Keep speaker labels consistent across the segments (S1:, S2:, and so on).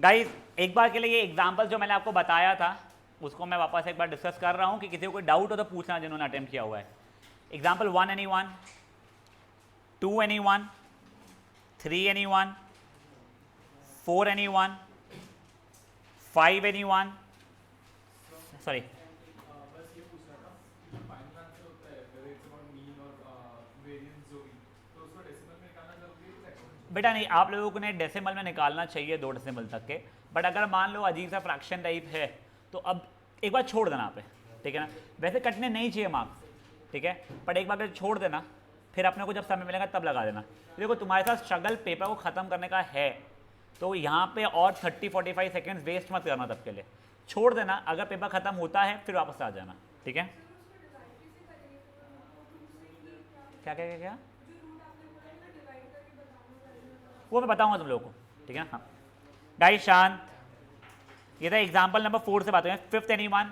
S1: Guys एक बार के लिए ये एग्जाम्पल जो मैंने आपको बताया था उसको मैं वापस एक बार डिस्कस कर रहा हूँ कि किसी को कोई डाउट हो तो पूछना जिन्होंने अटेम्प्ट किया हुआ है। Example 1 anyone, 2 anyone, 3 anyone, 4 anyone, 5 anyone, sorry
S2: बस ये पूछ रहा था कि जो फाइनल आंसर होता है whether it's about mean और वेरिएंस जो भी, तो उसको डेसिमल में निकालना जरूरी है कि एक्सपोनेंशियल?
S1: बेटा नहीं, आप लोगों ने डेसिमल में निकालना चाहिए 2 डेसिमल तक के, बट अगर मान लो अजीब सा फ्रैक्शन टाइप है तो अब एक बार छोड़ देना पे, ठीक है ना। वैसे कटने नहीं चाहिए मार्क्स, ठीक है, बट एक बार छोड़ देना, फिर अपने को जब समय मिलेगा तब लगा देना। देखो तुम्हारे साथ स्ट्रगल पेपर को ख़त्म करने का है तो यहाँ पे और 30-45 सेकेंड्स वेस्ट मत करना, तब के लिए छोड़ देना। अगर पेपर ख़त्म होता है फिर वापस आ जाना, ठीक है। क्या क्या क्या क्या वो मैं बताऊंगा तुम लोगों को, ठीक है ना। हाँ गाइस शांत, ये था एग्जाम्पल नंबर 4 से बात करें। 5th anyone,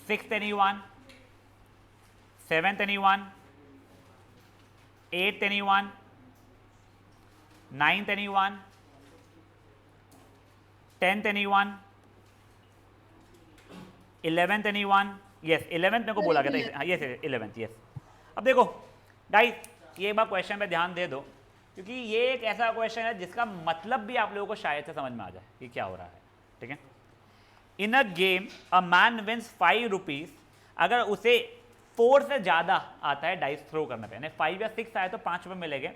S1: 6th anyone, 7th anyone, 8th anyone, 9th anyone, 10th anyone, 11th anyone, yes 11th मेरे को बोला गया था, यस 11th यस। अब देखो गाइस ये एक बार क्वेश्चन पे ध्यान दे दो, क्योंकि ये एक ऐसा क्वेश्चन है जिसका मतलब भी आप लोगों को शायद से समझ में आ जाए कि क्या हो रहा है, ठीक है। In a game a man wins 5 rupees, अगर उसे 4 से ज़्यादा आता है डाइस थ्रो करने पे, यानी 5 या 6 आए तो 5 रुपये मिलेंगे,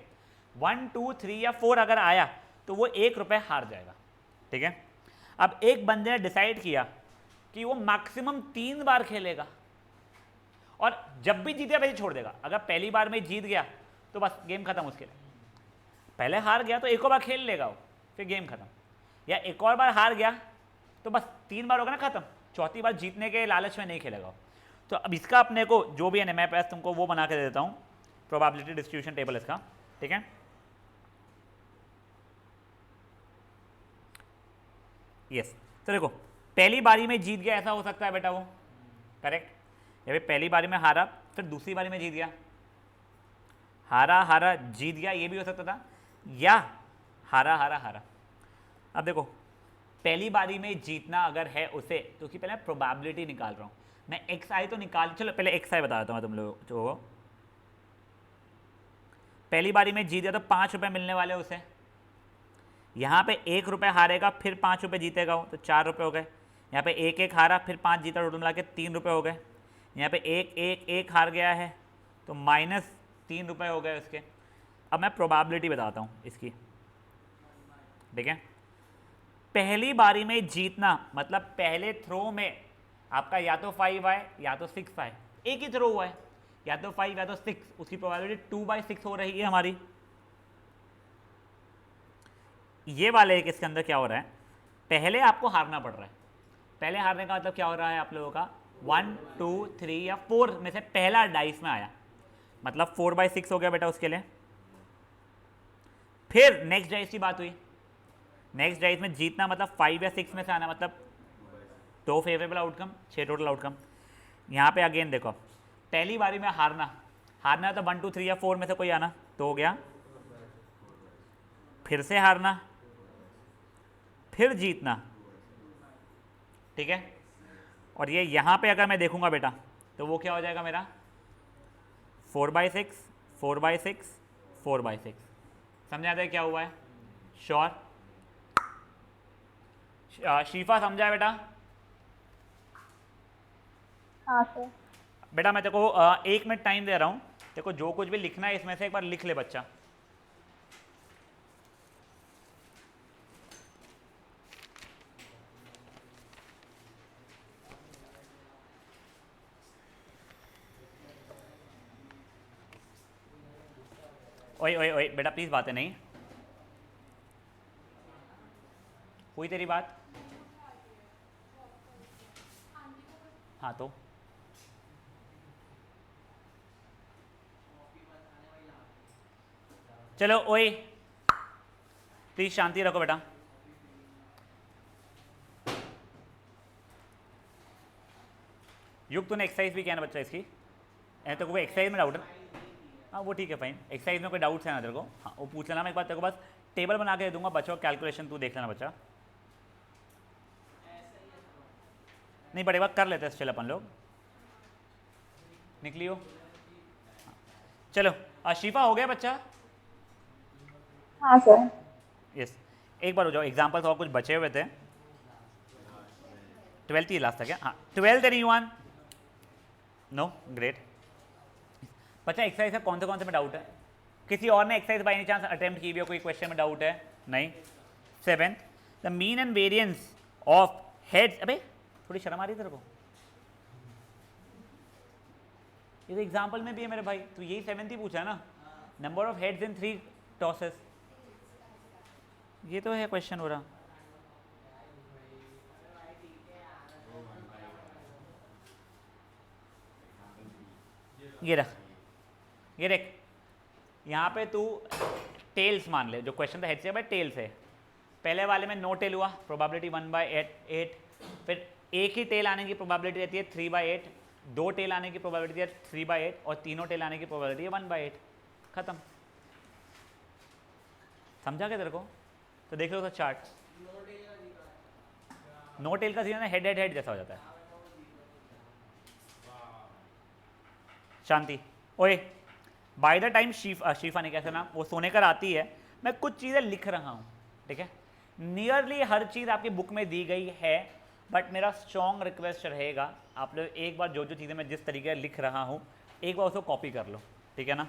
S1: 1, 2, 3 या 4 अगर आया तो वो 1 रुपये हार जाएगा, ठीक है। अब एक बंदे ने डिसाइड किया कि वो मैक्सिमम 3 बार खेलेगा और जब भी जीतेगा वैसे छोड़ देगा। अगर पहली बार में जीत गया तो बस गेम खत्म उसके लिए, पहले हार गया तो एक और बार खेल लेगा वो, फिर गेम खत्म, या एक और बार हार गया तो बस 3 बार होगा ना खत्म, चौथी बार जीतने के लालच में नहीं खेलेगा वो। तो अब इसका अपने को जो भी है मैं पास तुमको वो बना के दे देता हूँ, प्रोबेबिलिटी डिस्ट्रीब्यूशन टेबल इसका, ठीक है। यस तो देखो पहली बारी में जीत गया, ऐसा हो सकता है बेटा वो, करेक्ट। या फिर पहली बारी में हारा फिर दूसरी बारी में जीत गया, हारा हारा जीत गया, ये भी हो सकता था, या हारा हारा हारा। अब देखो पहली बारी में जीतना अगर है उसे, तो कि पहले प्रोबेबिलिटी निकाल रहा हूँ मैं, एक्स आई तो निकाल, चलो पहले एक्स आई बता देता हूँ मैं तुम लोगों को। पहली बारी में जीत गया तो 5 रुपये मिलने वाले उसे, यहाँ पे 1 रुपये हारेगा फिर 5 रुपये जीतेगा वो, तो 4 रुपये हो गए। यहाँ पे 1-1 हारा फिर 5 जीता, टोटल मिला के 3 रुपये हो गए। यहाँ पे 1-1-1 हार गया है तो -3 रुपये हो गए उसके। अब मैं प्रोबेबिलिटी बताता हूँ इसकी, ठीक है। पहली बारी में जीतना मतलब पहले थ्रो में आपका या तो 5 आए या तो 6 आए, एक ही थ्रो हुआ है, या तो 5 या तो 6, उसकी प्रोबेबिलिटी 2/6 हो रही है हमारी। ये वाले एक इसके अंदर क्या हो रहा है, पहले आपको हारना पड़ रहा है। पहले हारने का मतलब क्या हो रहा है आप लोगों का, 1, 2, 3 या 4 में से पहला डाइस में आया, मतलब 4/6 हो गया बेटा उसके लिए। फिर नेक्स्ट डाइस की बात हुई, नेक्स्ट डाइस में जीतना मतलब 5 या 6 में से आना, मतलब 2 फेवरेबल आउटकम, 6 टोटल आउटकम। यहाँ पे अगेन देखो पहली बारी में हारना, हारना तो 1, 2, 3 या 4 में से कोई आना तो हो गया, फिर से हारना, फिर जीतना, ठीक है। और ये यहाँ पे अगर मैं देखूंगा बेटा तो वो क्या हो जाएगा मेरा, 4/6, 4/6, 4/6। समझा दे क्या हुआ है, श्योर। शीफा समझा है बेटा?
S3: हाँ सर।
S1: बेटा मैं तेको 1 मिनट टाइम दे रहा हूँ, देखो जो कुछ भी लिखना है इसमें से एक बार लिख ले बच्चा। ओए ओए ओए बेटा प्लीज़ बातें नहीं हुई तेरी बात। हाँ तो चलो ओए प्लीज शांति रखो बेटा। युग तूने एक्सरसाइज भी किया ना बच्चा इसकी, तेरे को एक्सरसाइज में डाउट है? हाँ वो ठीक है फाइन, एक्सरसाइज में कोई डाउट्स है ना तेरे को, हाँ वो पूछ लेना मैं एक बार तेरे को बस टेबल बना के दे दूंगा बच्चों, कैलकुलेशन तू देख लेना बच्चा। नहीं बड़े बात कर लेते हैं, चल अपन लोग निकलियो। चलो शिफा हो गया बच्चा?
S3: हाँ सर।
S1: यस, एक बार हो जाओ। एग्जाम्पल्स और कुछ बचे हुए थे। 12th ही लास्ट था क्या? हाँ 12th एनीवन? No, great. बच्चा एक्सरसाइज है कौन से में डाउट है? किसी और ने exercise by any chance attempt की भी हो, कोई क्वेश्चन में डाउट है? नहीं। 7th, the mean and variance of heads. अबे थोड़ी शर्म आ रही है तेरे को? ये तो एग्जाम्पल में भी है मेरे भाई, तो यही 7th ही पूछा है ना। Number of heads in 3 tosses, ये तो है क्वेश्चन हो रहा। ये रख, ये देख, यहाँ पे तू टेल्स मान ले, जो क्वेश्चन था हेड से भाई टेल्स है। पहले वाले में नो टेल हुआ, प्रोबेबिलिटी 1/8। फिर एक ही टेल आने की प्रोबेबिलिटी रहती है 3/8, 2 टेल आने की प्रोबेबिलिटी है 3/8 और तीनों टेल आने की प्रोबेबिलिटी है 1/8। खत्म। समझा क्या तेरे को? तो देख लो तो चार्ट, नो टेल का सीन हेड हेड हेड जैसा हो जाता है। शांति, ओए बाय द टाइम शीफा नहीं कैसे ना वो सोने कर आती है, मैं कुछ चीज़ें लिख रहा हूँ, ठीक है? नियरली हर चीज़ आपकी बुक में दी गई है, बट मेरा स्ट्रॉन्ग रिक्वेस्ट रहेगा आप लोग एक बार जो चीज़ें मैं जिस तरीके से लिख रहा हूँ एक बार उसको कॉपी कर लो, ठीक है ना?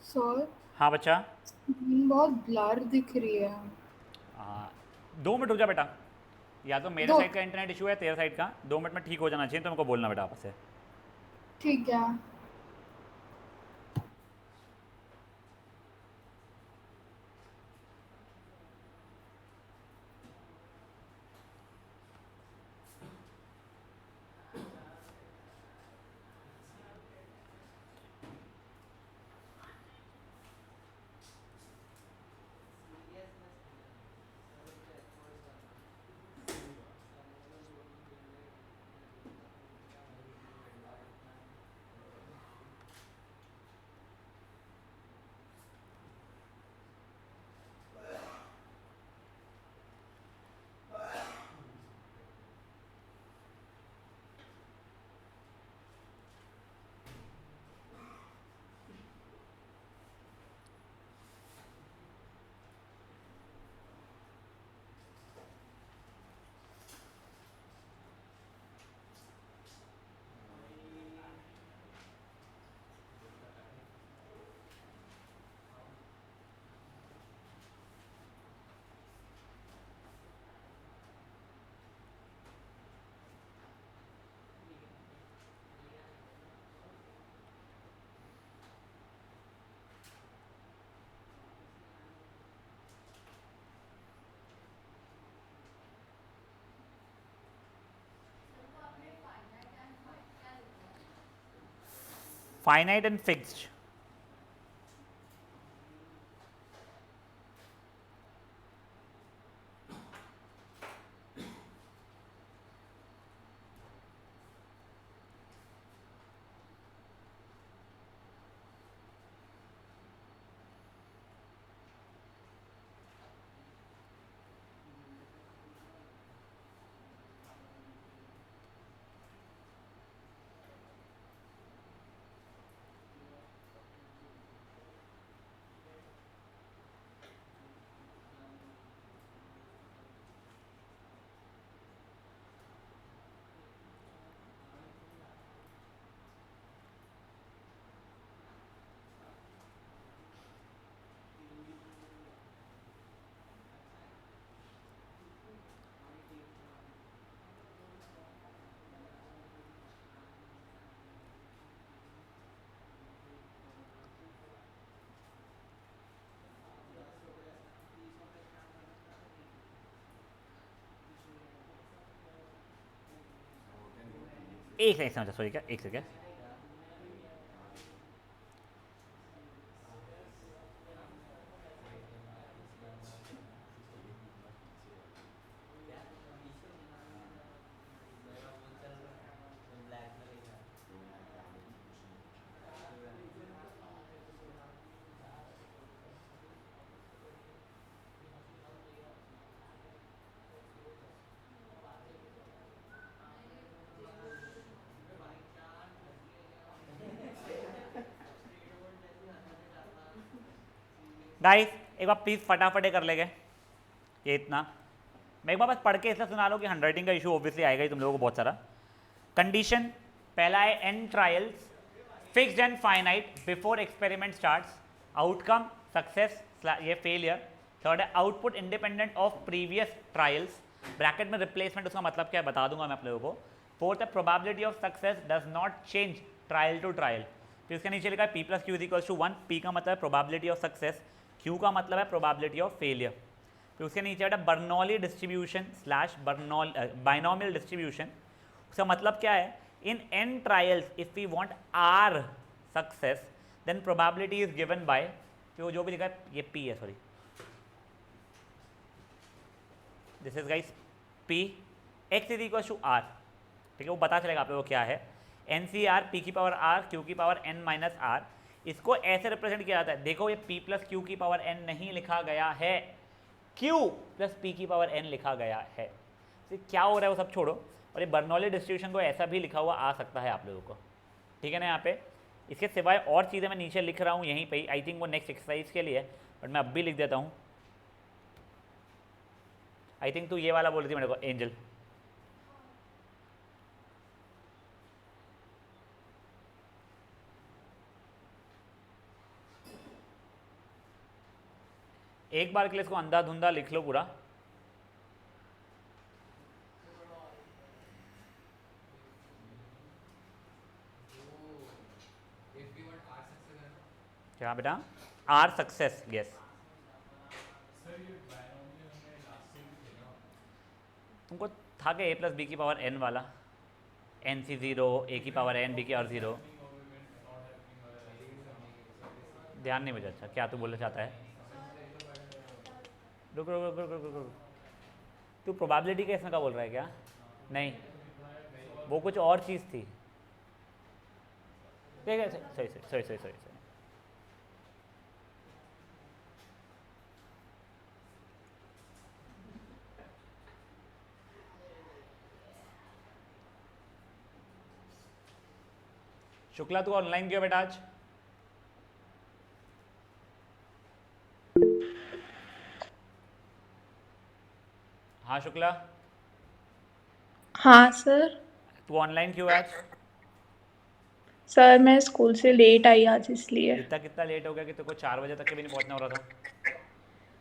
S3: सर
S1: हाँ बच्चा।
S3: बहुत ब्लर दिख रही है।
S1: 2 मिनट रुक जा बेटा, या तो मेरे
S3: दो।
S1: साइड का इंटरनेट इशू है तेरे साइड का, 2 मिनट में ठीक हो जाना चाहिए, तो मेरे को बोलना बेटा आपस से।
S3: ठीक है।
S1: फाइनाइट एंड फिक्स्ड, एक सेकंड समझा, सॉरी क्या, एक सेकंड। गाइस एक बार प्लीज फटाफट कर लेंगे ये इतना, मैं एक बार बस पढ़ के ऐसा सुना लो कि हैंडराइटिंग का इशू ऑब्वियसली आएगा ही तुम लोगों को बहुत सारा। कंडीशन पहला है N trials fixed and finite before experiment starts, outcome success ये फेलियर। थर्ड है output independent of previous trials, bracket में रिप्लेसमेंट उसका मतलब क्या है बता दूंगा मैं आप लोगों को। फोर्थ है probability of success does not change trial to trial, फिर उसके नीचे लिखा है P plus Q equals to 1, P का मतलब है प्रोबेबिलिटी ऑफ सक्सेस, क्यू का मतलब है प्रोबेबिलिटी ऑफ फेलियर। फिर उसके नीचे बेटा Bernoulli distribution slash binomial distribution, उसका मतलब क्या है इन n trials if we want r success then probability is given by, तो जो भी लिखा है ये p है, sorry this is guys p x is equal to r, ठीक है वो पता चलेगा आप लोगों को क्या है n c r p की पावर r q की पावर n माइनस r। इसको ऐसे रिप्रेजेंट किया जाता है, देखो ये p प्लस क्यू की पावर n नहीं लिखा गया है, q प्लस p की पावर n लिखा गया है। तो क्या हो रहा है वो सब छोड़ो, और ये बर्नौली डिस्ट्रीब्यूशन को ऐसा भी लिखा हुआ आ सकता है आप लोगों को, ठीक है ना। यहाँ पे इसके सिवाय और चीज़ें मैं नीचे लिख रहा हूँ यहीं पे ही, आई थिंक वो नेक्स्ट एक्सरसाइज के लिए है, बट मैं अब भी लिख देता हूँ। आई थिंक तू ये वाला बोल रही थी मेरे को एंजल, एक बार के लिए इसको अंधा-धुंधा लिख लो पूरा। क्या बेटा आर सक्सेस, यस तुमको था कि ए प्लस बी की पावर n वाला, n सी 0 ए की पावर n बी की और 0, ध्यान नहीं मुझे। अच्छा क्या तू बोलना चाहता है, रुक रुक रुक रुक रुक रुक, तू प्रोबेबिलिटी के इसमें का बोल रहा है क्या? नहीं वो कुछ और चीज़ थी, ठीक है सही सही सही सही सही सही। शुक्ला तू ऑनलाइन क्यों बेटा आज? हाँ शुक्ला
S3: हाँ सर।
S1: तू ऑनलाइन क्यों है आज?
S3: सर मैं स्कूल से लेट आई आज इसलिए।
S1: इतना कितना लेट हो गया कि तेरे को 4 बजे तक के भी नहीं पहुंचना हो रहा था?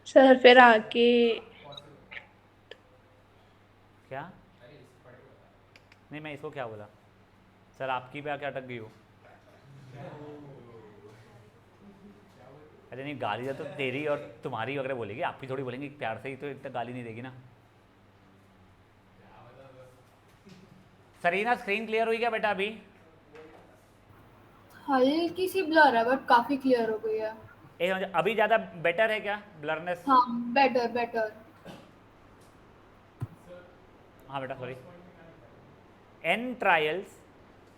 S3: सर फिर आके
S1: क्या? नहीं मैं इसको क्या बोला सर, आपकी पे आके अटक गई हो? अरे नहीं गाली तो तेरी और तुम्हारी वगैरह बोलेगी, आपकी थोड़ी बोलेंगी, प्यार से ही तो इतना गाली नहीं देगी ना। सरीना स्क्रीन क्लियर हुई क्या बेटा अभी?
S3: हल्की सी ब्लर है बट काफी क्लियर हो गई है।
S1: अभी ज़्यादा बेटर है क्या ब्लरनेस?
S3: हाँ बेटर बेटर।
S1: हाँ बेटा sorry. n trials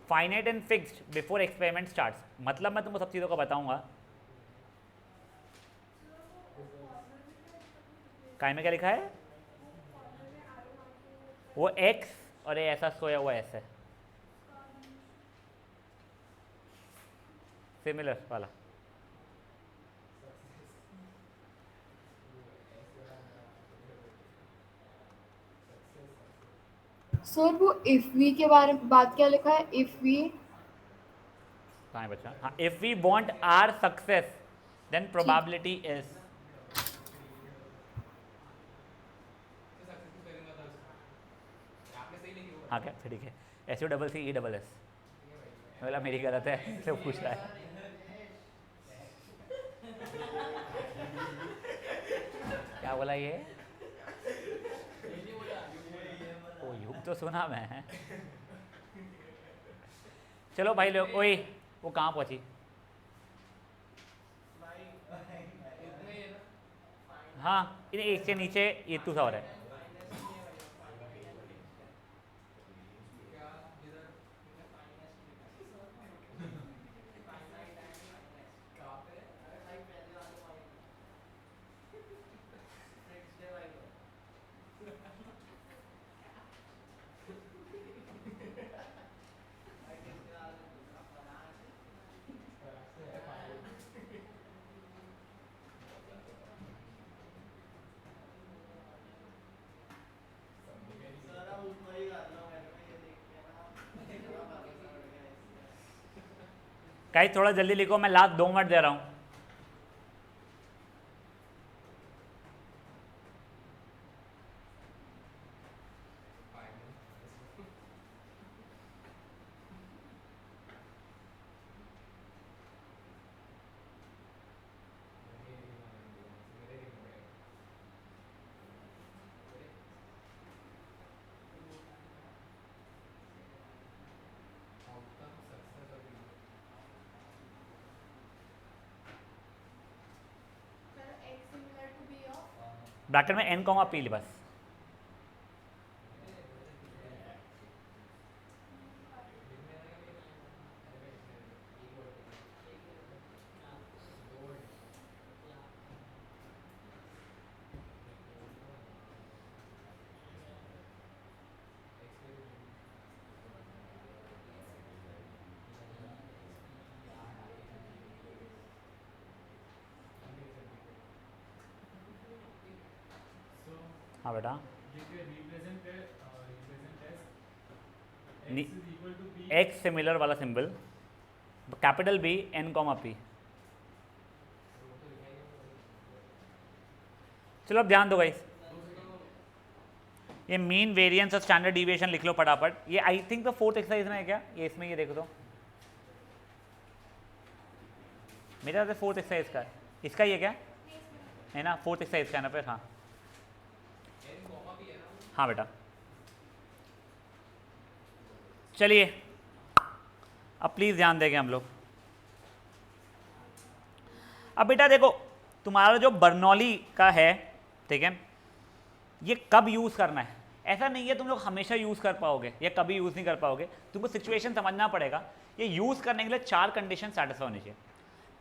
S1: finite and fixed before experiment starts, मतलब मैं तुमको सब चीज़ों का बताऊंगा। काय में क्या लिखा है? वो x और ये ऐसा सोया हुआ ऐसा सिमिलर वाला।
S3: सर वो इफ वी के बारे में बात क्या लिखा है? इफ वी
S1: कहाँ है बच्चा? हाँ if we want are success then probability is, हाँ क्या ठीक है, S U double C E double S, बोला मेरी गलत है तो पूछ रहा है। क्या बोला ये? ओ युग तो सुना मैं। चलो भाई लोग, ओए वो कहाँ पहुँची? हाँ, इन एक से नीचे ये टू सा हो रहा है। गाइस थोड़ा जल्दी लिखो, मैं लास्ट 2 मिनट दे रहा हूँ। ब्रैकेट में एन कॉमा पी बस। हाँ बेटा, एक्स सिमिलर वाला symbol, capital B N comma P. चलो अब ध्यान दो गाइस, ये मीन वेरिएंस और स्टैंडर्ड डिविएशन लिख लो फटाफट। ये आई थिंक तो 4th एक्सरसाइज में है क्या? ये इसमें ये देखो तो, मेरा तो 4th एक्सरसाइज का है, इसका ये क्या है ना? 4th एक्सरसाइज का है ना फिर? हाँ हाँ बेटा, चलिए अब प्लीज़ ध्यान देंगे हम लोग। अब बेटा देखो, तुम्हारा जो बर्नौली का है, ठीक है, ये कब यूज़ करना है? ऐसा नहीं है तुम लोग हमेशा यूज़ कर पाओगे या कभी यूज़ नहीं कर पाओगे, तुमको सिचुएशन समझना पड़ेगा। ये यूज़ करने के लिए 4 कंडीशन सेटिस्फाई होनी चाहिए।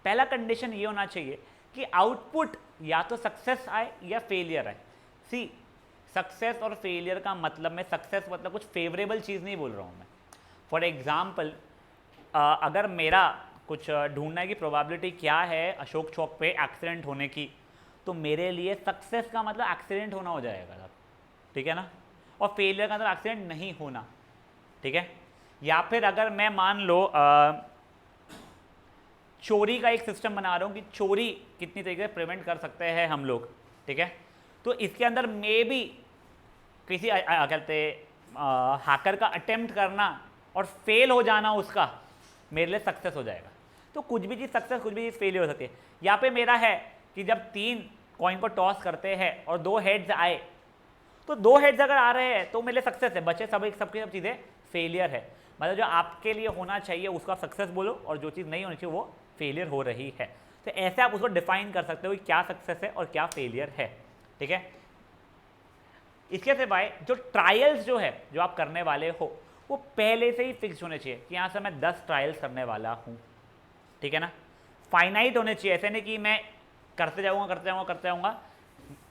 S1: पहला कंडीशन ये होना चाहिए कि आउटपुट या तो सक्सेस आए या फेलियर आए। सी, सक्सेस और फेलियर का मतलब, मैं सक्सेस मतलब कुछ फेवरेबल चीज़ नहीं बोल रहा हूँ मैं। फॉर एग्जाम्पल, अगर मेरा कुछ ढूंढने की प्रोबेबिलिटी क्या है अशोक चौक पे एक्सीडेंट होने की, तो मेरे लिए सक्सेस का मतलब एक्सीडेंट होना हो जाएगा, ठीक है ना? और फेलियर का मतलब एक्सीडेंट नहीं होना, ठीक है? या फिर अगर मैं मान लो चोरी का एक सिस्टम बना रहा हूँ कि चोरी कितनी तरीके से प्रिवेंट कर सकते हैं हम लोग, ठीक है? तो इसके अंदर मे भी किसी कहते हैकर का अटेम्प्ट करना और फेल हो जाना उसका मेरे लिए सक्सेस हो जाएगा। तो कुछ भी चीज़ सक्सेस, कुछ भी चीज़ फेल हो सकती है। यहाँ पे मेरा है कि जब 3 कॉइन को टॉस करते हैं और 2 हेड्स आए, तो 2 हेड्स अगर आ रहे हैं तो मेरे लिए सक्सेस है, बचे सबकी सब चीज़ें फेलियर है। मतलब जो आपके लिए होना चाहिए उसका सक्सेस बोलो और जो चीज़ नहीं होनी चाहिए वो फेलियर हो रही है। तो ऐसे आप उसको डिफाइन कर सकते हो कि क्या सक्सेस है और क्या फेलियर है, ठीक है? इसके सिवाय जो ट्रायल्स जो है जो आप करने वाले हो वो पहले से ही फिक्स होने चाहिए कि यहाँ से मैं 10 ट्रायल्स करने वाला हूँ, ठीक है ना? फाइनाइट होने चाहिए, ऐसे नहीं कि मैं करते जाऊँगा,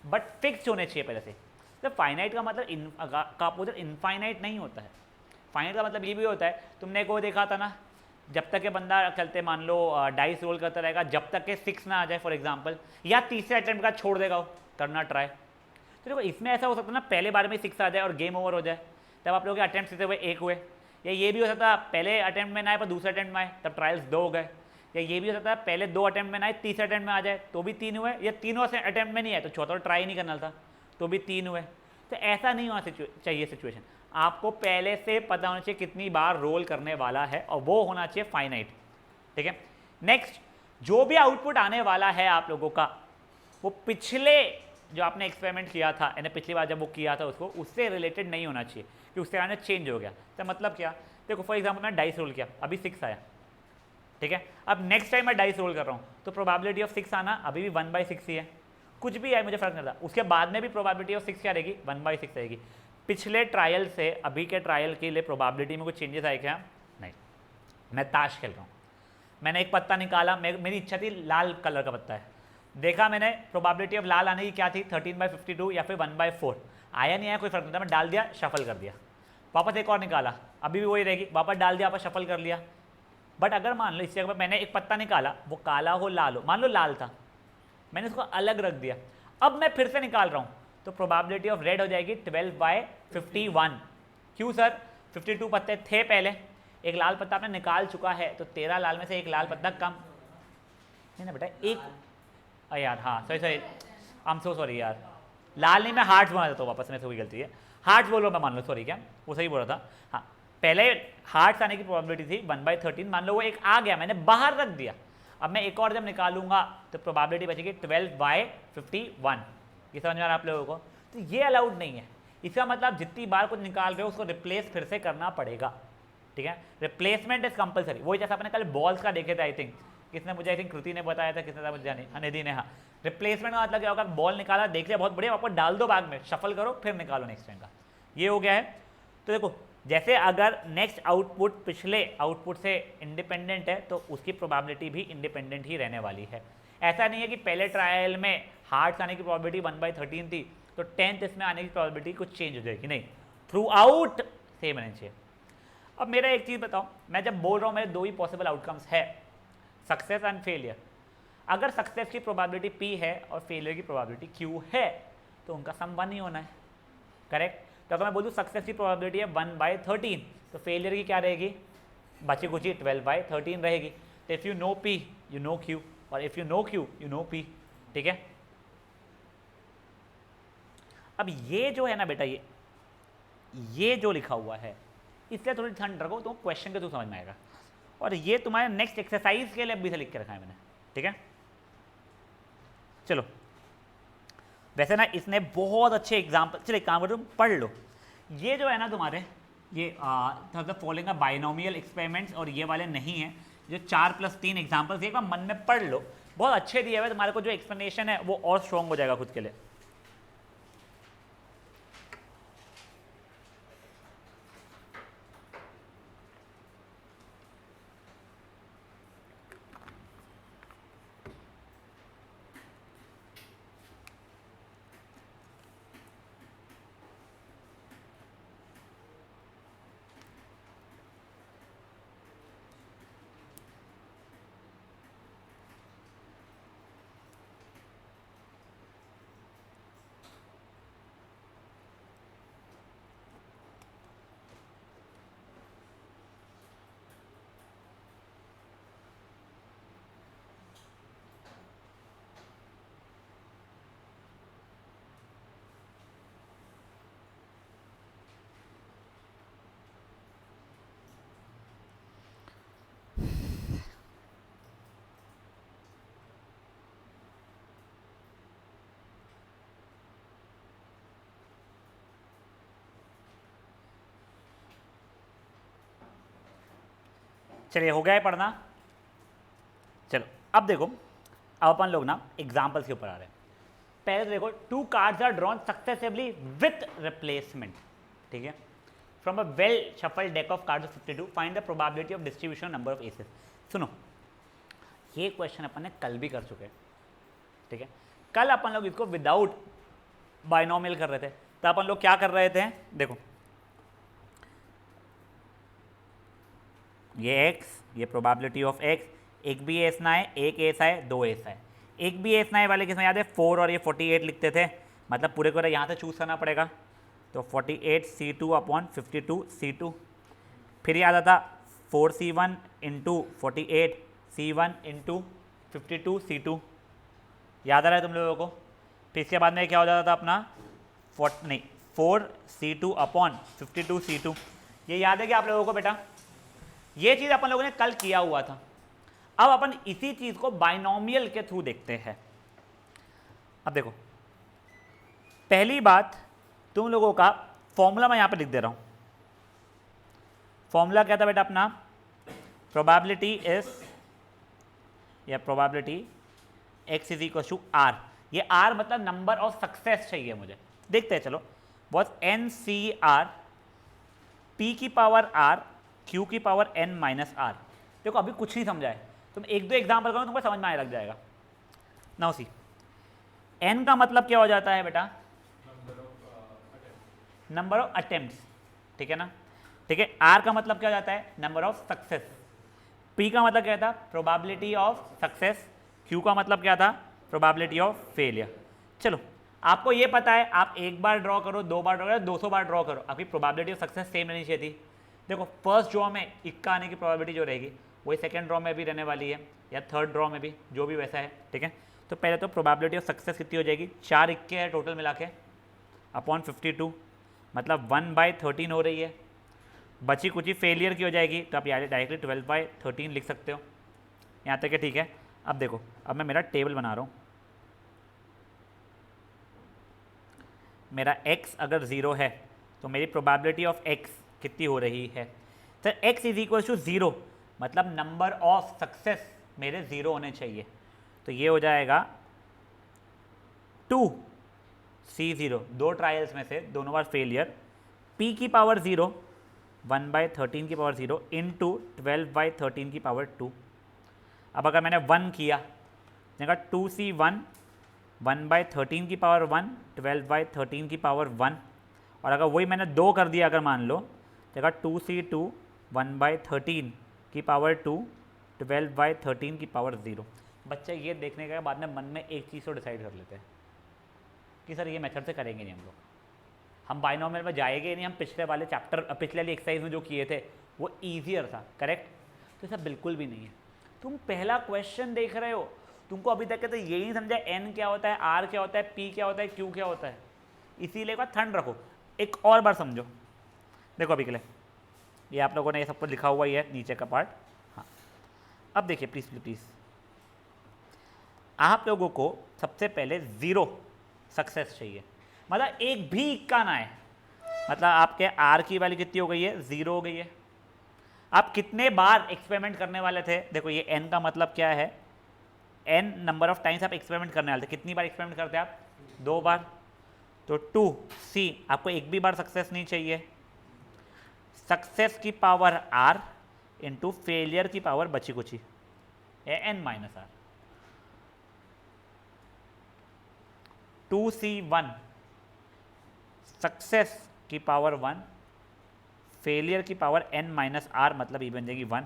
S1: बट फिक्स होने चाहिए पहले से। तो फाइनाइट का मतलब का अपोजिट इनफाइनाइट नहीं होता है। फाइनाइट का मतलब ये भी होता है, तुमने को देखा था ना, जब तक ये बंदा चलते मान लो डाइस रोल करता रहेगा जब तक के 6 ना आ जाए फॉर एग्जाम्पल, या तीसरे अटेम्प्ट का छोड़ देगा वो करना ट्राई। तो देखो इसमें ऐसा हो सकता है ना, पहले बार में 6 आ जाए और गेम ओवर हो जाए, तब आप लोगों के अटेम्प्ट सीधे हुए 1 हुए। या ये भी हो सकता है पहले अटेम्प्ट में ना आए पर दूसरे अटेम्प्ट में आए, तब ट्रायल्स 2 हो गए। या ये भी हो सकता है पहले 2 अटेम्प्ट में ना आए, तीसरे अटेम्प्ट में आ जाए तो भी 3 हुए, या तीनों अटेम्प्ट में नहीं आए तो चौथा ट्राई नहीं करना था तो भी 3 हुए। तो ऐसा नहीं होना चाहिए सिचुएशन, आपको पहले से पता होना चाहिए कितनी बार रोल करने वाला है और वो होना चाहिए फाइनाइट, ठीक है? नेक्स्ट, जो भी आउटपुट आने वाला है आप लोगों का वो पिछले जो आपने एक्सपेरिमेंट किया था यानी पिछली बार जब वो किया था उसको उससे रिलेटेड नहीं होना चाहिए कि उससे आने चेंज हो गया। तो मतलब क्या देखो फॉर एग्जाम्पल मैंने डाइस रोल किया, अभी 6 आया, ठीक है। अब नेक्स्ट टाइम मैं डाइस रोल कर रहा हूँ तो प्रोबेबिलिटी ऑफ 6 आना अभी भी 1/6 ही है, कुछ भी है मुझे फर्क नहीं पड़ता। उसके बाद में भी प्रोबेबिलिटी ऑफ 6 क्या रहेगी, 1/6 रहेगी। पिछले ट्रायल से अभी के ट्रायल के लिए प्रोबेबिलिटी में कुछ चेंजेस आए क्या, नहीं। मैं ताश खेल रहा हूँ, मैंने एक पत्ता निकाला, मेरी इच्छा थी लाल कलर का पत्ता है, देखा मैंने प्रोबेबिलिटी ऑफ लाल आने की क्या थी 13/52 या फिर 1/4, आया नहीं आया कोई फर्क नहीं था, मैं डाल दिया, शफल कर दिया, वापस एक और निकाला, अभी भी वही रहेगी, वापस डाल दिया, वापस शफल कर लिया। बट अगर मान लो इससे अगर मैंने एक पत्ता निकाला, वो काला हो लाल हो, मान लो लाल था, मैंने उसको अलग रख दिया, अब मैं फिर से निकाल रहा हूँ तो प्रोबेबिलिटी ऑफ रेड हो जाएगी 12/51। क्यों सर, 52 पत्ते थे पहले, एक लाल पत्ता आपने निकाल चुका है तो 13 लाल में से एक लाल पत्ता कम नहीं ना बेटा, एक यार हाँ sorry I am so sorry यार, लाल नहीं मैं हार्ट्स बना देता हूँ वापस, में से हुई गलती है, हार्ट्स बोलो मैं मान लो, सॉरी क्या वो सही बोल रहा था, हाँ पहले हार्ट्स आने की प्रोबेबिलिटी थी 1/13, मान लो वो एक आ गया, मैंने बाहर रख दिया, अब मैं एक और जब निकालूंगा तो प्रोबेबिलिटी बचेगी 12/51। ये समझ में आ रहा है आप लोगों को, तो ये अलाउड नहीं है, इसका मतलब जितनी बार कुछ निकाल रहे हो उसको रिप्लेस फिर से करना पड़ेगा, ठीक है। रिप्लेसमेंट इज कंपलसरी, वही जैसा अपने कल बॉल्स का देखे थे, आई थिंक किसने मुझे, आई थिंक कृति ने बताया था, किसने था मुझे जाने, हाँ निधि ने, हाँ रिप्लेसमेंट का मतलब क्या होगा, बॉल निकाला देख लिया बहुत बढ़िया, वापस डाल दो बैग में, शफल करो फिर निकालो नेक्स्ट टाइम का, ये हो गया है। तो देखो जैसे अगर नेक्स्ट आउटपुट पिछले आउटपुट से इंडिपेंडेंट है तो उसकी प्रोबेबिलिटी भी इंडिपेंडेंट ही रहने वाली है। ऐसा नहीं है कि पहले ट्रायल में हार्ट्स आने की प्रोबेबिलिटी 1/13 थी तो 10th इसमें आने की प्रोबेबिलिटी कुछ चेंज हो जाएगी, नहीं, थ्रू आउट सेम रहनी चाहिए। अब मेरा एक चीज़ बताओ, मैं जब बोल रहा हूँ मेरे 2 ही पॉसिबल आउटकम्स है, सक्सेस एंड फेलियर, अगर सक्सेस की प्रोबेबिलिटी P है और फेलियर की प्रोबेबिलिटी Q है तो उनका सम 1 ही होना है, करेक्ट। तो अगर मैं बोलूँ सक्सेस की प्रोबेबिलिटी है 1/13 तो फेलियर की क्या रहेगी, बची कुची 12/13 रहेगी। तो if you know P you know Q और if you know Q you know P, ठीक है। अब ये जो है ना बेटा, ये जो लिखा हुआ है इसलिए थोड़ी ध्यान रखो, तो क्वेश्चन के थ्रू समझ में आएगा, और ये तुम्हारे नेक्स्ट एक्सरसाइज के लिए अभी से लिख के रखा है मैंने, ठीक है। चलो वैसे ना इसने बहुत अच्छे एग्जाम्पल, चलो एक काम करो तुम पढ़ लो, ये जो है ना तुम्हारे ये द फॉलोइंग बाइनोमियल एक्सपेरिमेंट्स, और ये वाले नहीं है, जो 4+3 एग्जाम्पल्स एक बार मन में पढ़ लो, बहुत अच्छे दिए हुए, तुम्हारे को जो एक्सप्लेनेशन है वो और स्ट्रॉन्ग हो जाएगा खुद के लिए। चलिए हो गया है पढ़ना, चलो अब देखो, अब अपन लोग ना एग्जाम्पल्स के ऊपर आ रहे हैं। पहले देखो 2 cards are drawn successively with replacement, ठीक है, from a well shuffled deck of cards of 52, find the probability of distribution number of aces. सुनो ये क्वेश्चन अपन ने कल भी कर चुके हैं, ठीक है, कल अपन लोग इसको विदाउट बाइनोमियल कर रहे थे, तो अपन लोग क्या कर रहे थे, देखो ये x, ये प्रोबेबिलिटी ऑफ x, एक भी एस ना है, एक एस है, 2 एस है, एक भी एस ना है वाले किसमें याद है 4 और ये 48 लिखते थे, मतलब पूरे को यहाँ से चूज करना पड़ेगा, तो 48C2/52C2, फिर याद आता 4C1 into 48C1 into 52C2, याद आ रहा है तुम लोगों को। फिर इसके बाद में क्या हो जाता था अपना 4C2/52C2, ये याद है कि आप लोगों को बेटा, ये चीज़ अपन लोगों ने कल किया हुआ था। अब अपन इसी चीज़ को बाइनोमियल के थ्रू देखते हैं। अब देखो पहली बात तुम लोगों का फॉर्मूला मैं यहाँ पे लिख दे रहा हूँ, फॉर्मूला क्या था बेटा अपना, प्रोबेबिलिटी इज या probability x is equal to R, ये r मतलब नंबर ऑफ सक्सेस चाहिए मुझे। देखते हैं चलो, was N C R P की पावर r q की पावर n माइनस आर। देखो अभी कुछ नहीं समझा है, तुम एक दो एग्जाम्पल करो तुमको समझ में आने लग जाएगा। नाउ सी, n का मतलब क्या हो जाता है बेटा, नंबर ऑफ अटेम्प्ट्स, ठीक है ना, ठीक है। r का मतलब क्या हो जाता है, नंबर ऑफ सक्सेस। p का मतलब क्या था, प्रोबेबिलिटी ऑफ सक्सेस। q का मतलब क्या था, प्रोबेबिलिटी ऑफ फेलियर। चलो आपको ये पता है, आप एक बार ड्रॉ करो, दो बार ड्रॉ करो, 200 बार ड्रॉ करो, आपकी प्रोबेबिलिटी ऑफ सक्सेस सेम रहनी चाहिए थी। देखो फर्स्ट ड्रॉ में इक्का आने की प्रोबेबिलिटी जो रहेगी वही सेकंड ड्रॉ में भी रहने वाली है, या थर्ड ड्रॉ में भी, जो भी वैसा है, ठीक है। तो पहले तो प्रोबेबिलिटी ऑफ सक्सेस कितनी हो जाएगी, 4 इक्के है टोटल मिला के अपॉन 52, मतलब 1/13 हो रही है। बची कुची फेलियर की हो जाएगी, तो आप डायरेक्टली 12/13 लिख सकते हो। यहाँ तक है, ठीक है। अब देखो, अब मैं मेरा टेबल बना रहा हूँ। मेरा x अगर 0 है तो मेरी प्रोबेबिलिटी ऑफ x कितनी हो रही है, तो x इज इक्वल टू 0 मतलब नंबर ऑफ सक्सेस मेरे 0 होने चाहिए। तो ये हो जाएगा 2C0, दो ट्रायल्स में से दोनों बार फेलियर, p की पावर 0 1/13 की पावर 0 इंटू 12/13 की पावर 2। अब अगर मैंने 1 किया, देखा 2C1 1/13 की पावर 1 12/13 की पावर 1, और अगर वही मैंने 2 कर दिया, अगर मान लो, देखा 2C2 1/13 की पावर 2 12/13 की पावर 0। बच्चे ये देखने के बाद में मन में एक चीज़ को डिसाइड कर लेते हैं कि सर ये मेथड से करेंगे नहीं हम लोग, हम बाइनोमियल में जाएंगे नहीं, हम पिछले वाले चैप्टर, पिछले वाली एक्सरसाइज में जो किए थे वो ईजियर था, करेक्ट। तो ऐसा बिल्कुल भी नहीं है। तुम पहला क्वेश्चन देख रहे हो, तुमको अभी तक तो यही नहीं समझा n क्या होता है, r क्या होता है, p क्या होता है, q क्या होता है, इसीलिए एक बार ठंड रखो, एक और बार समझो। देखो अभी के लिए ये आप लोगों ने ये सब कुछ लिखा हुआ ही है नीचे का पार्ट। हाँ, अब देखिए प्लीज़ प्लीज़, आप लोगों को सबसे पहले 0 सक्सेस चाहिए, मतलब एक भी इक्का ना है, मतलब आपके r की वैल्यू कितनी हो गई है, 0 हो गई है। आप कितने बार एक्सपेरिमेंट करने वाले थे, देखो ये n का मतलब क्या है, n नंबर ऑफ टाइम्स आप एक्सपेरिमेंट करने वाले थे। कितनी बार एक्सपेरिमेंट करते हैं आप, 2 बार। तो 2C आपको एक भी बार सक्सेस नहीं चाहिए, सक्सेस की पावर r इंटू फेलियर की पावर बची कुची n minus R. 2C1 success की पावर 1 फेलियर की पावर n माइनस आर, मतलब ये बन जाएगी 1।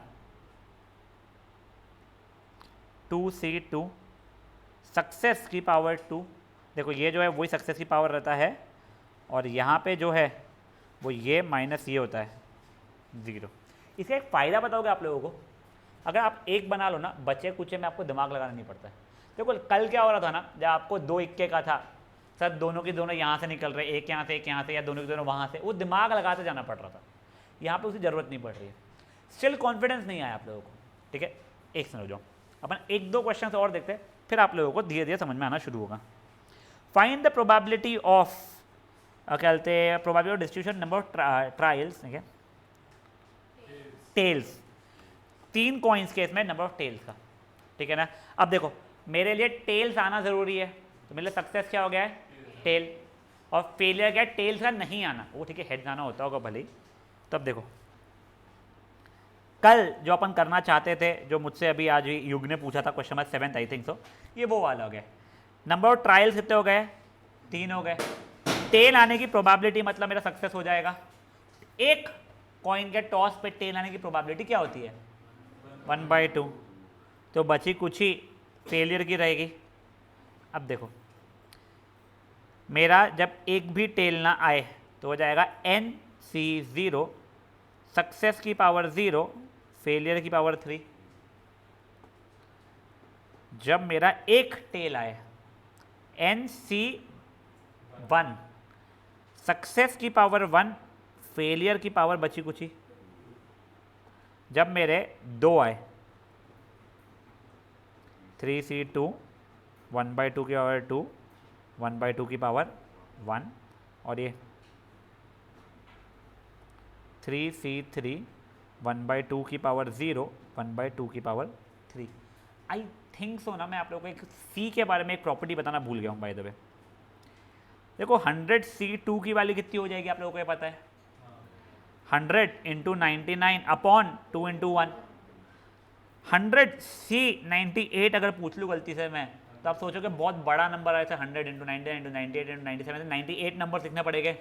S1: 2C2 सक्सेस की पावर 2, देखो ये जो है वही सक्सेस की पावर रहता है, और यहाँ पे जो है वो ये माइनस ये होता है 0। इसका एक फ़ायदा बताओगे आप लोगों को, अगर आप एक बना लो ना, बचे कुचे में आपको दिमाग लगाना नहीं पड़ता है। देखो कल क्या हो रहा था ना, जब आपको 2 इक्के का था, सर दोनों की दोनों यहाँ से निकल रहे, एक यहाँ से एक यहाँ से, या दोनों की दोनों वहाँ से, वो दिमाग लगाते जाना पड़ रहा था। यहाँ पे उसकी ज़रूरत नहीं पड़ रही है, स्टिल कॉन्फिडेंस नहीं आया आप लोगों को, ठीक है। एक समझ जाओ, अपन एक दो क्वेश्चन और देखते हैं, फिर आप लोगों को धीरे धीरे समझ में आना शुरू होगा। फाइंड द प्रोबेबिलिटी ऑफ, क्या कहते हैं, probability of distribution number of trials, ठीक है, टेल्स, 3 कॉइन्स के इसमें नंबर ऑफ टेल्स का, ठीक है ना। अब देखो मेरे लिए टेल्स आना ज़रूरी है, तो मेरे लिए सक्सेस क्या हो गया है, टेल, और फेलियर क्या है, टेल्स का नहीं आना, वो ठीक है हेड आना होता होगा भले ही। तो अब देखो कल जो अपन करना चाहते थे, जो मुझसे अभी आज युग ने पूछा था, question number 7 I think so, ये वो वाला हो गया। नंबर ऑफ ट्रायल्स कितने हो गए, 3 हो गए। टेल आने की प्रोबेबिलिटी मतलब मेरा सक्सेस हो जाएगा। एक कॉइन के टॉस पे टेल आने की प्रोबेबिलिटी क्या होती है, 1/2, तो बची कुछ ही फेलियर की रहेगी। अब देखो मेरा जब एक भी टेल ना आए तो हो जाएगा NC0 सक्सेस की पावर 0 फेलियर की पावर 3। जब मेरा एक टेल आए NC1 सक्सेस की पावर 1 फेलियर की पावर बची कुची। जब मेरे 2 आए 3C2 1/2 की पावर 2 1/2 की पावर 1, और ये 3C3 1/2 की पावर 0, 1/2 की पावर 3। आई थिंक सो ना, मैं आप लोगों को एक सी के बारे में एक प्रॉपर्टी बताना भूल गया हूँ बाय द वे। देखो 100C2 की वैल्यू कितनी हो जाएगी आप लोगों को ये पता है? 100 इंटू 99 अपॉन 2 इंटू 1। 100C98 अगर पूछ लूँ गलती से मैं, तो आप सोचोगे बहुत बड़ा नंबर आया था। 100 इंटू 99 इंटू 98 इंटू 97, 98 नंबर लिखने पड़ेंगे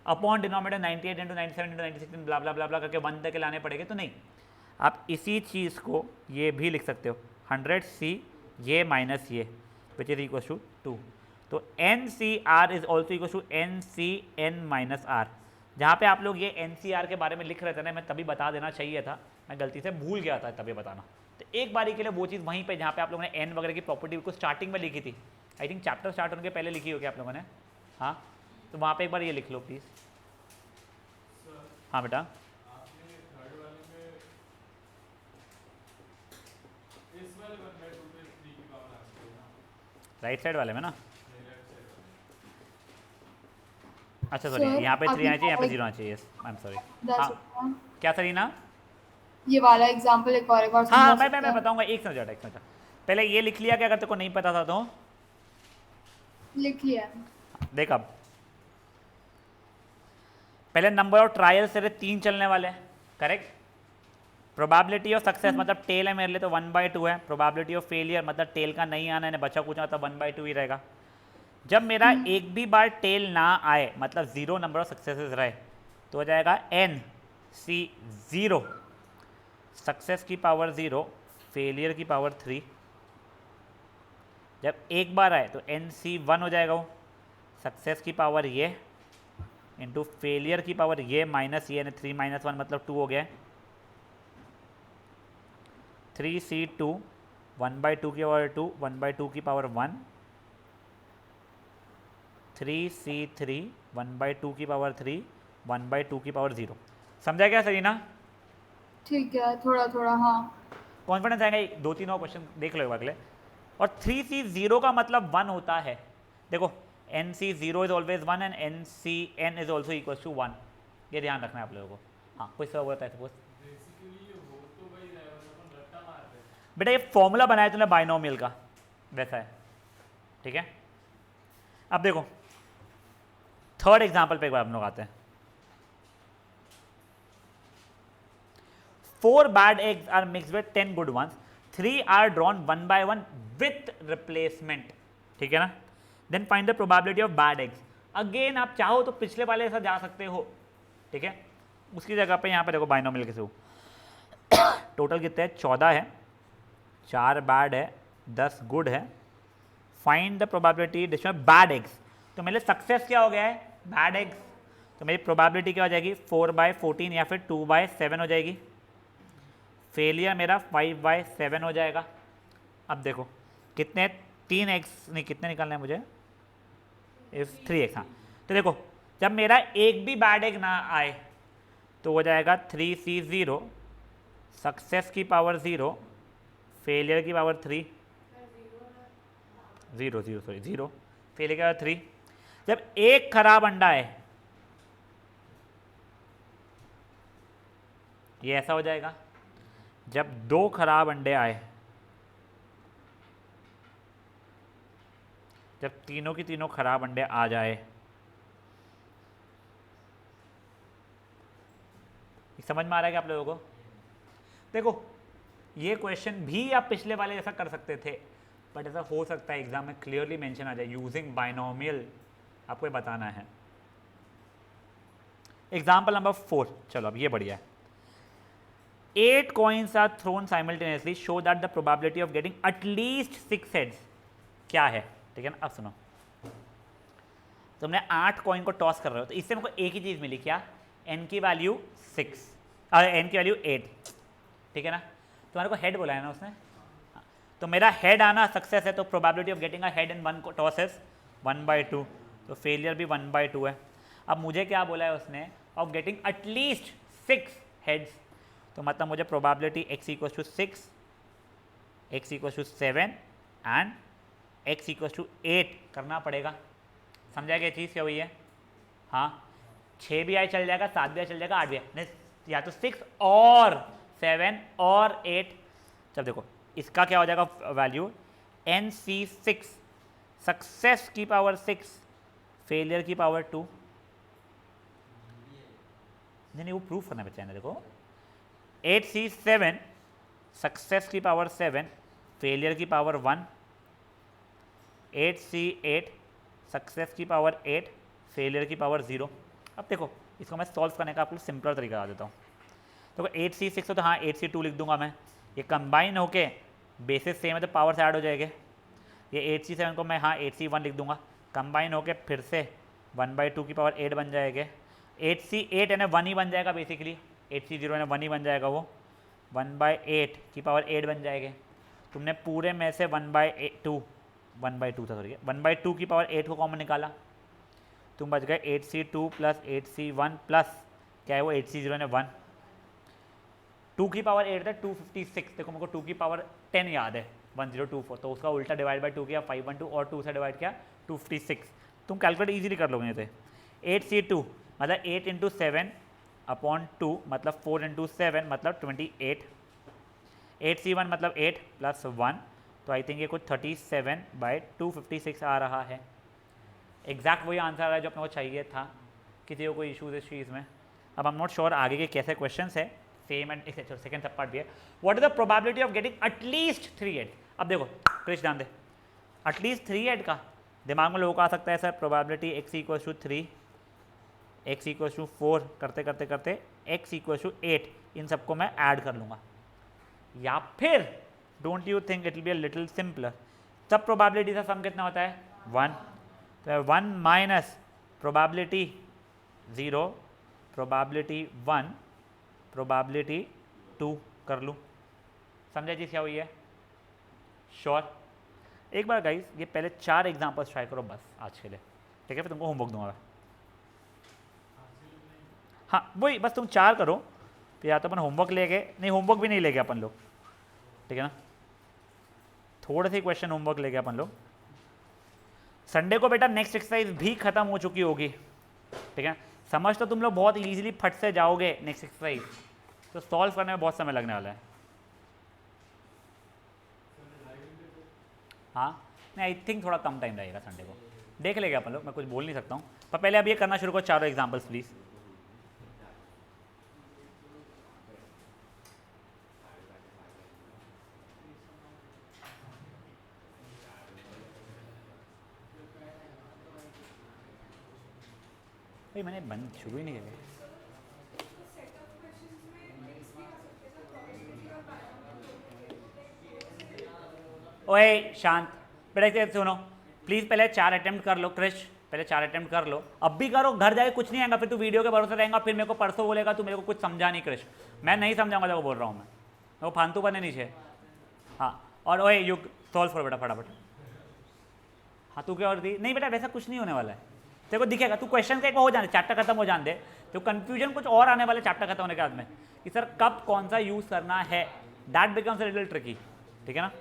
S1: अपॉन डिनोमिनेटर 98 इंटू 97 इंटू 96 ब्ला ब्ला ब्ला ब्ला करके 1 तक के लाने पड़ेंगे। तो नहीं, आप इसी चीज़ को ये भी लिख सकते हो 100C ये माइनस ये विच इज इक्वल टू 2। तो NCR is also equal to NCN minus R। जहाँ पे आप लोग ये NCR के बारे में लिख रहे थे ना, मैं तभी बता देना चाहिए था, मैं गलती से भूल गया था तभी बताना। तो एक बारी के लिए वो चीज़ वहीं पे जहाँ पे आप लोगों ने N वगैरह की प्रॉपर्टी को स्टार्टिंग में लिखी थी, आई थिंक चैप्टर स्टार्ट होने के पहले लिखी होगी आप लोगों ने, हाँ, तो वहाँ पे एक बार ये लिख लो प्लीज़। हाँ बेटा,
S2: आपने थर्ड वाले में इस वाले 1/2 पे 3 की पावर आ सकती है ना,
S1: राइट साइड वाले में ना,
S2: लेफ्ट साइड वाले।
S1: अच्छा सॉरी,
S3: Sir,
S1: यहाँ पे 3
S3: अभी
S1: आना चाहिए, यहाँ पे
S3: और-
S1: 0 आना चाहिए। I am sorry.
S3: बता
S1: हाँ
S3: सकते हैं?
S1: क्या सरीना?
S3: ये वाला एग्जांपल एक बार
S1: हाँ
S3: समझा
S1: मैं
S3: सकते हैं?
S1: बताऊंगा, एक समझा एक समझा। पहले ये लिख लिया कि अगर तेरे को नहीं पता था तो
S3: लिख लिया।
S1: देख। अब पहले नंबर ऑफ ट्रायल्स तेरे 3 चलने वाले हैं, करेक्ट। प्रोबेबिलिटी ऑफ सक्सेस मतलब टेल है मेरे लिए तो 1/2 है। प्रोबेबिलिटी ऑफ फेलियर मतलब टेल का नहीं आना है, बचा कुछ मतलब 1/2 ही रहेगा। जब मेरा एक भी बार टेल ना आए मतलब 0 नंबर ऑफ सक्सेसेस रहे तो हो जाएगा NC0, सक्सेस की पावर 0, फेलियर की पावर 3। जब एक बार आए तो NC1 हो जाएगा, वो सक्सेस की पावर ये इंटू फेलियर की पावर ये माइनस ये, 3 माइनस 1 मतलब 2 हो गया। 3C2 1/2 की पावर 2, 1/2 की पावर 1। 3C3 1/2 की पावर 3, 1/2 की पावर 0। समझा क्या सरीना?
S3: ठीक है, थोड़ा थोड़ा हाँ।
S1: कॉन्फिडेंस आएगा। 2-3 और क्वेश्चन देख लो एक बार अगले। और 3C0 का मतलब 1 होता है। देखो NC0 is always 1 and NCN is also equal to 1, ये ध्यान रखना है आप लोगों को। हाँ कोई सब होता है सपोज।
S2: बेसिकली ये हो तो वही रहेगा, बस अपन रट्टा मार रहे हैं।
S1: बेटा ये फॉर्मूला बनाया तूने बाइनोमियल का, वैसा है, ठीक है। अब देखो थर्ड एग्जाम्पल पे एक बार हम लोग आते हैं। 4 bad eggs are mixed with 10 good ones. 3 are drawn 1 by 1 with replacement. ठीक है ना? Then find the probability of bad eggs. Again आप चाहो तो पिछले वाले ऐसा जा सकते हो, ठीक है। उसकी जगह पे यहाँ पे देखो बाइनोमियल के थ्रू टोटल कितने हैं? 14 है, 4 बैड है, 10 गुड है। फाइंड द प्रोबेबिलिटी जिसमें बैड एग्स, तो मेरे सक्सेस क्या हो गया है? Bad eggs. तो मेरी प्रोबेबिलिटी क्या हो जाएगी? 4/14 या फिर 2/7 हो जाएगी। फेलियर मेरा 5/7 हो जाएगा। अब देखो कितने, 3 एक्स नहीं, कितने निकालना है मुझे? इफ 3 एक्स, हाँ। तो देखो जब मेरा एक भी बैड एग ना आए तो हो जाएगा 3C0, सक्सेस की पावर 0, फेलियर की पावर 3, 0 फेलियर की पावर 3। जब एक खराब अंडा है ये ऐसा हो जाएगा। जब 2 खराब अंडे आए, जब तीनों की तीनों खराब अंडे आ जाए, समझ में आ रहा है क्या आप लोगों को? देखो ये क्वेश्चन भी आप पिछले वाले जैसा कर सकते थे, बट ऐसा हो सकता है एग्जाम में क्लियरली मेंशन आ जाए यूजिंग बाइनोमियल, आपको ये बताना है। एग्जाम्पल नंबर 4, चलो अब ये बढ़िया है। 8 coins are thrown simultaneously, show that the probability of getting at least 6 heads क्या है, ठीक है ना। अब सुनो, तुमने 8 कॉइन को टॉस कर रहे हो तो इससे मेरे को एक ही चीज मिली, क्या? n की वैल्यू 6 और n की वैल्यू 8, ठीक है ना। तुम्हारे को हेड बोला है ना उसने, तो मेरा हेड आना सक्सेस है, तो probability of getting a head in 1 toss is 1/2, तो फेलियर भी 1/2 है। अब मुझे क्या बोला है उसने? ऑफ गेटिंग एटलीस्ट 6 हेड्स, तो मतलब मुझे probability x equal to 6, x equal to 7 and x equal to 8 करना पड़ेगा। समझा क्या चीज़ क्या हुई है? हाँ 6 भी आए चल जाएगा, 7 भी आए चल जाएगा, 8 भी आए, या तो 6 और 7 और 8। चल देखो इसका क्या हो जाएगा वैल्यू, NC6 सक्सेस की पावर 6 फेलियर की पावर 2। नहीं वो प्रूफ करना बच्चा है देखो, 8C7 सक्सेस की पावर 7 फेलियर की पावर 1, 8C8 सक्सेस की पावर 8 फेलियर की पावर 0। अब देखो इसको मैं सॉल्व करने का आपको सिंपलर तरीका बता देता हूँ। तो 8C6 हो तो हाँ 8C2 लिख दूंगा मैं, ये कंबाइन होके बेसिस सेम है तो पावर से ऐड हो जाएंगे। ये 8C7 को मैं हाँ 8C1 लिख दूंगा, कंबाइन होके फिर से 1/2 की पावर 8 बन जाएंगे। 8C8 यानी 1 ही बन जाएगा बेसिकली, 8C0 यानी 1 ही बन जाएगा, वो 1/8 की पावर 8 बन जाएंगे। तुमने पूरे में से 1/2 था सॉरी 1/2 की पावर 8 को कॉमन निकाला, तुम बच गए 8C2 प्लस 8C1 प्लस क्या है वो 8C0 ने 1, 2 की पावर 8 था 256। देखो मेरे को 2 की पावर 10 याद है 1024, तो उसका उल्टा डिवाइड बाय 2 किया 512 और 2 से डिवाइड किया 256। तुम कैलकुलेट इजीली कर लोगे थे। 8C2 मतलब 8 × 7 अपॉन 2 मतलब 4 × 7 मतलब 28। 8C1 मतलब 8 प्लस 1, तो आई थिंक ये कुछ 37/256 आ रहा है। एग्जैक्ट वही आंसर आ रहा है जो अपने को चाहिए था। किसी को कोई इशूज इस चीज़ में? अब आई एम नॉट श्योर आगे के कैसे क्वेश्चन है, सेम एंड सेकंड सब पार्ट भी है। What is the probability of getting at least 3 8? अब देखो कृष्ण ध्यान दे, एटलीस्ट 3 8 का दिमाग में लोगों को आ सकता है सर प्रोबेबिलिटी x = 3, x = 4 करते करते करते x = 8, इन सबको मैं ऐड कर लूँगा। या फिर don't you think it will be a little simpler, सब प्रोबेबिलिटी का सम कितना होता है 1, तो 1 माइनस प्रोबेबिलिटी 0 प्रोबेबिलिटी 1 प्रोबेबिलिटी 2 कर लूँ। समझा चीज़ क्या हुई है? श्योर? एक बार गाइस ये पहले 4 एग्जांपल्स ट्राई करो बस आज के लिए, ठीक है? फिर तुमको होमवर्क दूंगा। हाँ वही बस तुम 4 करो, फिर या तो अपन होमवर्क ले गए, नहीं होमवर्क भी नहीं ले गए अपन लोग, ठीक है ना? थोड़े से क्वेश्चन होमवर्क ले गए अपन लोग। संडे को बेटा नेक्स्ट एक्सरसाइज भी खत्म हो चुकी होगी, ठीक है? समझ तो तुम लोग बहुत इजीली फट से जाओगे नेक्स्ट एक्सरसाइज, तो सॉल्व करने में बहुत समय लगने वाला है। हाँ नहीं आई थिंक थोड़ा कम टाइम रहेगा संडे को, देख लेंगे अपन लोग, मैं कुछ बोल नहीं सकता हूँ। पर पहले अब ये करना शुरू करो, चारों एग्जाम्पल्स प्लीज़। भाई मैंने बंद शुरू ही नहीं किया। ओए शांत बेटा सुनो प्लीज़, पहले 4 अटेम्प्ट कर लो क्रिश, पहले 4 अटेम्प्ट कर लो, अब भी करो, घर जाके कुछ नहीं आएगा, फिर तू वीडियो के भरोसे रहेगा, फिर मेरे को परसों बोलेगा तू मेरे को कुछ समझा नहीं क्रिश। मैं नहीं समझाऊंगा जब बोल रहा हूँ मैं, वो फालतू बने नीचे। हाँ और ओए यू सॉल्व करो बेटा फटाफट। हाँ तू क्या और दी नहीं बेटा, वैसा कुछ नहीं होने वाला है, तेरे को दिखेगा। तू क्वेश्चन का एक हो जाने, चैप्टर खत्म हो जाने दे, तो कंफ्यूजन कुछ और आने वाले चैप्टर खत्म होने के बाद में कि सर कब कौन सा यूज़ करना है, that becomes a little tricky, ठीक है ना?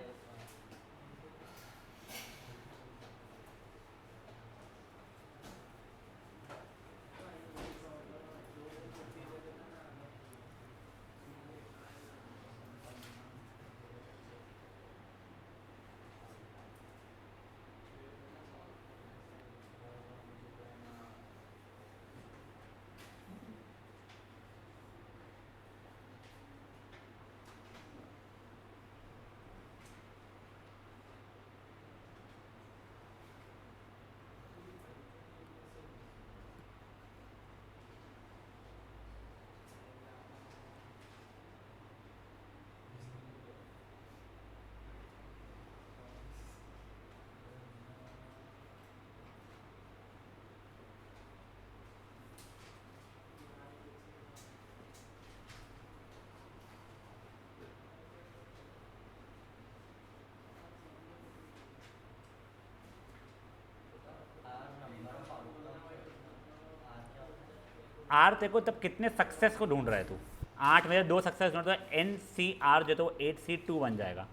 S1: आर तेरे को तब कितने सक्सेस को ढूंढ रहा है तू? 8 में 2 सक्सेस ढूंढ, तो NCR जो तो 8C2 बन जाएगा।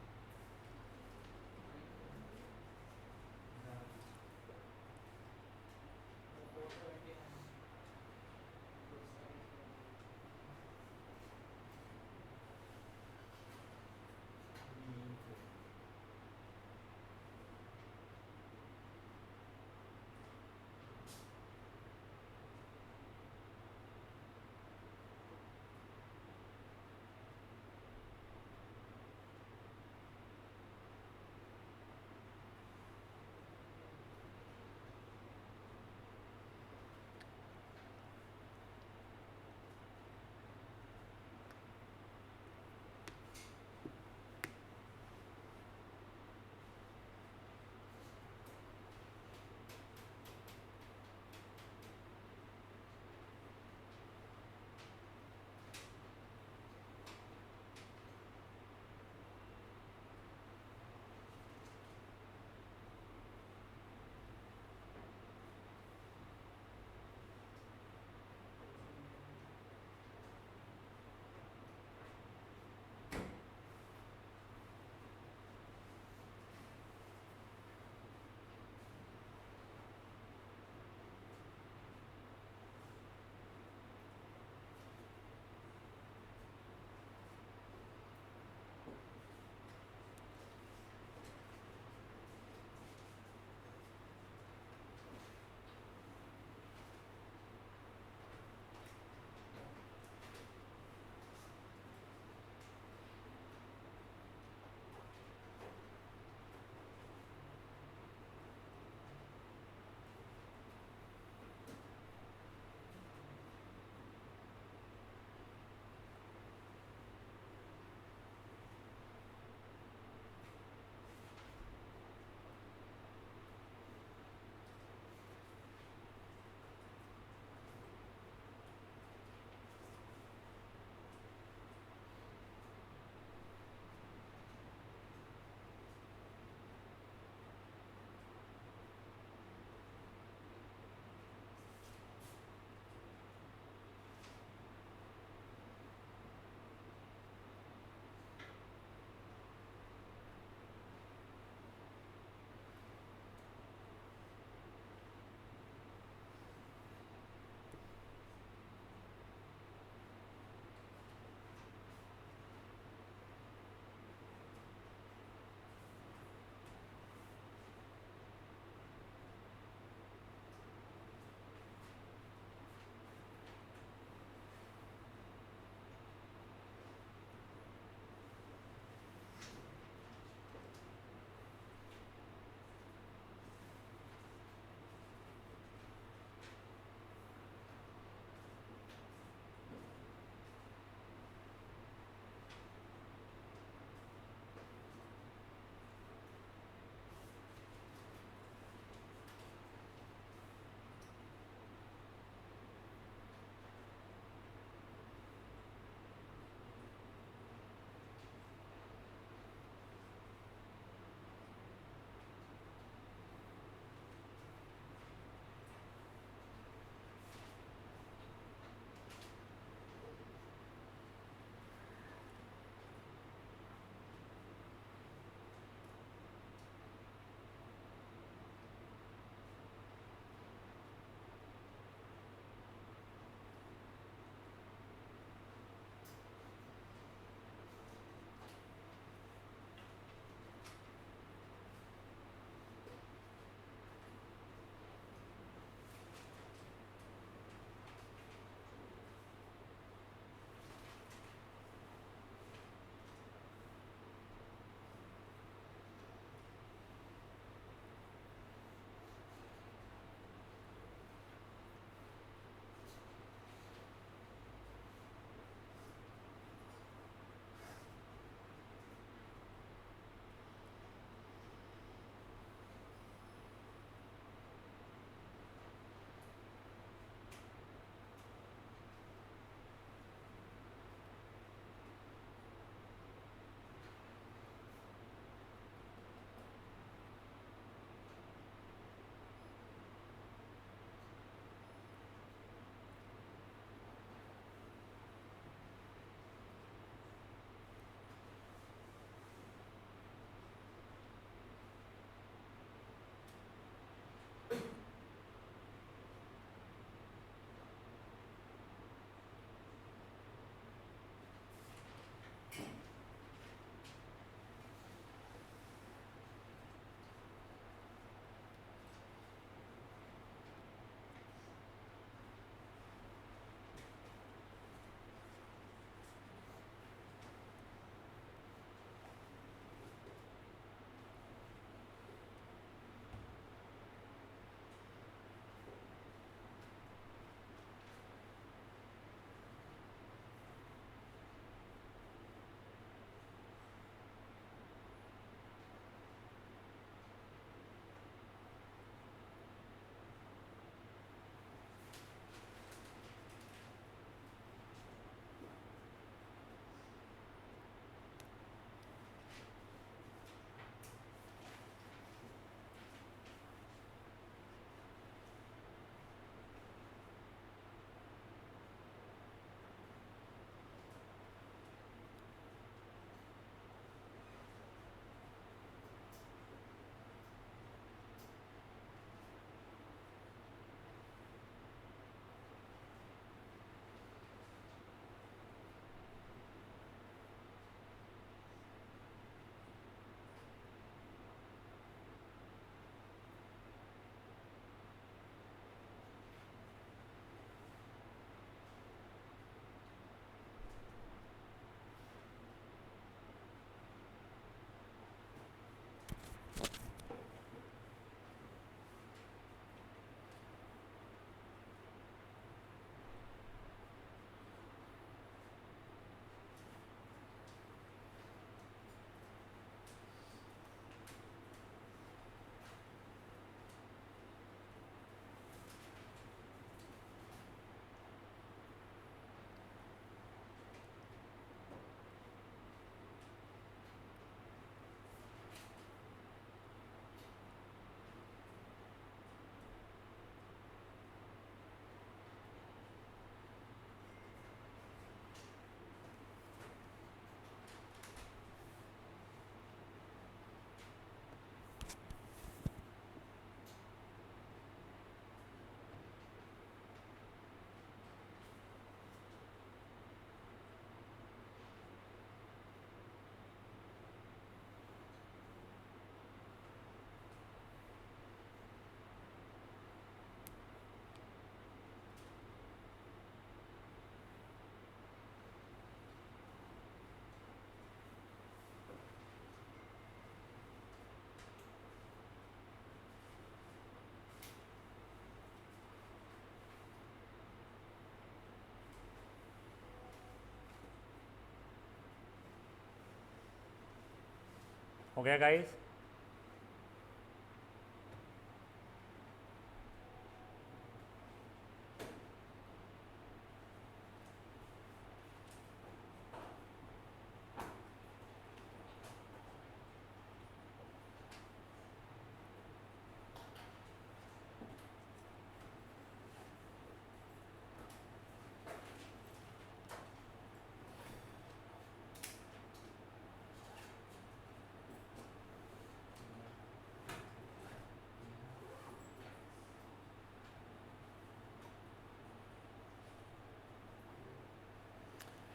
S1: हो गया गाइस?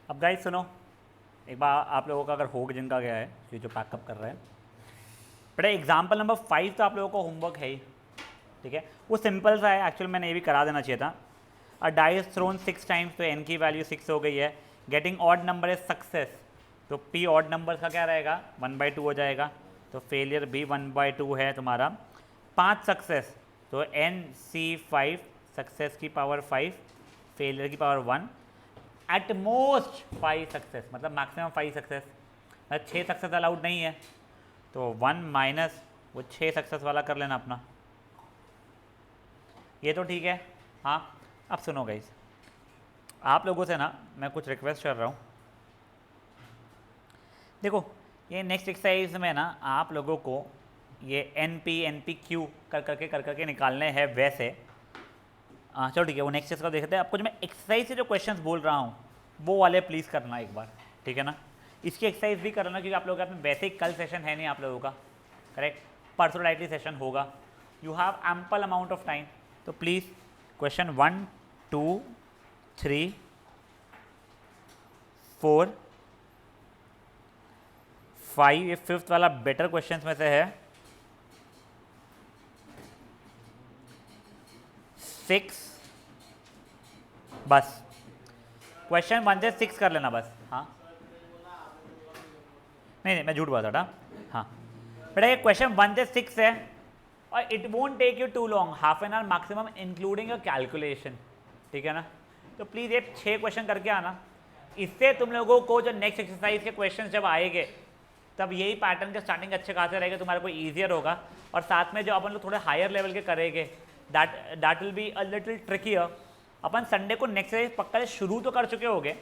S1: अब गाइस सुनो, एक बार आप लोगों का अगर होग जिनका गया है, ये जो पैकअप कर रहे हैं, बड़ा एग्जाम्पल नंबर 5 तो आप लोगों को होमवर्क है ही, ठीक है। वो सिंपल सा है, एक्चुअली मैंने ये भी करा देना चाहिए था। अ डाइस थ्रोन 6 टाइम्स, तो एन की वैल्यू 6 हो गई है। Getting odd number is success, तो पी ऑड नंबर का क्या रहेगा, 1/2 हो जाएगा, तो फेलियर भी 1/2 है तुम्हारा। 5 सक्सेस, तो NC5, सक्सेस की पावर 5, फेलियर की पावर 1, एट मोस्ट 5 सक्सेस, मतलब मैक्सिमम 5 सक्सेस, मतलब 6 सक्सेस अलाउड नहीं है, तो 1 माइनस वो 6 सक्सेस वाला कर लेना अपना। ये तो ठीक है। हाँ, अब सुनो गाइस, आप लोगों से ना मैं कुछ रिक्वेस्ट कर रहा हूँ। देखो ये नेक्स्ट एक्सरसाइज में ना आप लोगों को ये NP कर करके निकालने हैं वैसे। चलो ठीक है, वो नेक्स्ट इसका देखते हैं। आपको जो मैं एक्सरसाइज से जो क्वेश्चंस बोल रहा हूँ वो वाले प्लीज़ करना एक बार, ठीक है ना। इसकी एक्सरसाइज भी करना, क्योंकि आप लोगों का वैसे ही कल सेशन है नहीं आप लोगों का, करेक्ट। परसों डायरेक्टली सेशन होगा, you have ample amount of time. तो प्लीज़ क्वेश्चन 1 2 3 4 5, ये 5th वाला बेटर क्वेश्चंस में से है। 6, बस क्वेश्चन 1 से 6 कर लेना बस। हाँ नहीं मैं झूठ बोला था। हाँ बेटा ये क्वेश्चन 1 से 6 है और it won't take you too long, half an hour maximum including a calculation, ठीक है ना। तो प्लीज़ ये 6 क्वेश्चन करके आना। इससे तुम लोगों को जो नेक्स्ट एक्सरसाइज के क्वेश्चन जब आएंगे तब यही पैटर्न के स्टार्टिंग अच्छे खासे रहेगा, तुम्हारे को ईजियर होगा। और साथ में जो अपन लोग थोड़े हायर लेवल के करेंगे that will be a little trickier. Upon Sunday को नेक्स्ट एक्सरसाइज पक्का शुरू तो कर चुके होगे,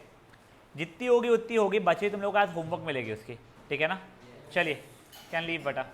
S1: जितनी होगी उतनी होगी, बची तुम लोगों को आज होमवर्क मिलेगी उसकी, ठीक है ना। चलिए कैन लीव बेटा।